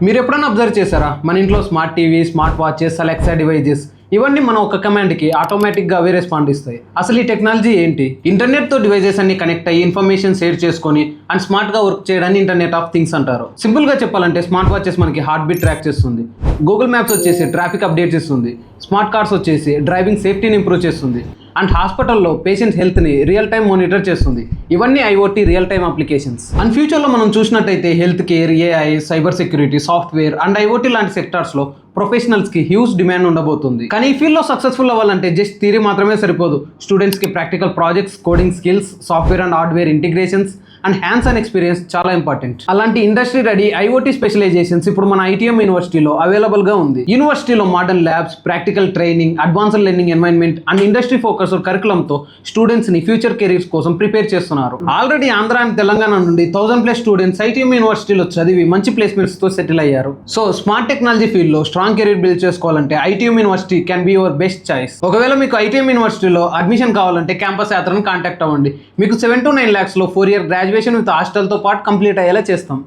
మీరు ఎప్పుడైనా అబ్జర్వ్ చేశారా మన ఇంట్లో smart TV, smart watches, Alexa devices ఇవన్నీ మనం ఒక కమాండ్కి ఆటోమేటిక్గా అవే రెస్పాండ్ ఇస్తాయి. అసలు ఈ టెక్నాలజీ ఏంటి? ఇంటర్నెట్తో డివైజెస్ అన్ని కనెక్ట్ అయ్యి ఇన్ఫర్మేషన్ షేర్ చేసుకొని అండ్ స్మార్ట్గా వర్క్ చేయడాన్ని ఇంటర్నెట్ ఆఫ్ థింగ్స్ అంటారు. సింపుల్గా చెప్పాలంటే స్మార్ట్ వాచెస్ మనకి హార్ట్ బీట్ ట్రాక్ చేస్తుంది, గూగుల్ మ్యాప్స్ వచ్చేసి ట్రాఫిక్ అప్డేట్స్ ఇస్తుంది, స్మార్ట్ కార్స్ వచ్చేసి డ్రైవింగ్ సేఫ్టీని ఇంప్రూవ్ చేస్తుంది అండ్ హాస్పిటల్లో పేషెంట్ హెల్త్ని రియల్ టైం మానిటర్ చేస్తుంది. ఇవన్నీ IoT real time applications. And ఫ్యూచర్లో మనం చూసినట్టయితే health care, AI, cyber security, software and IoT లాంటి సెక్టార్స్లో ప్రొఫెషనల్స్కి హ్యూజ్ డిమాండ్ ఉండబోతుంది. కానీ ఈ ఫీల్డ్లో సక్సెస్ఫుల్ అవ్వాలంటే జస్ట్ థియరీ మాత్రమే సరిపోదు. స్టూడెంట్స్కి practical projects, coding skills, software and hardware integrations and hands and experience చాలా ఇంపార్టెంట్. అలాంటి ఇండస్ట్రీ రెడీ ఐఓటీ స్పెషలైజేషన్స్ ఇప్పుడు మన ఐటీఎం యూనివర్సిటీలో అవైలబుల్గా ఉంది. యూనివర్సిటీలో modern labs, practical training, advanced learning environment and industry focused కరికులంతో స్టూడెంట్స్ని ఫ్యూచర్ కెరీర్స్ కోసం ప్రిపేర్ చేస్తున్నారు. ఆల్రెడీ ఆంధ్ర అండ్ తెలంగాణ నుండి 1000+ స్టూడెంట్స్ ఐటీఎం యూనివర్సిటీలో చదివి మంచి ప్లేస్మెంట్స్తో సెటిల్ అయ్యారు. సో స్మార్ట్ టెక్నాలజీ ఫీల్డ్లో స్ట్రాంగ్ కెరీర్ బిల్డ్ చేసుకోవాలంటే ITM university can be your best choice. ఒకవేళ మీకు ఐటీఎం యూనివర్సిటీలో అడ్మిషన్ కావాలంటే క్యాంపస్ యాత్రను కాంటాక్ట్ అవ్వండి. మీకు 7 to 9 lakhs లో 4 year గ్రాడ్యుయేషన్ విత్ హాస్టల్తో పాటు కంప్లీట్ అయ్యేలా చేస్తాం.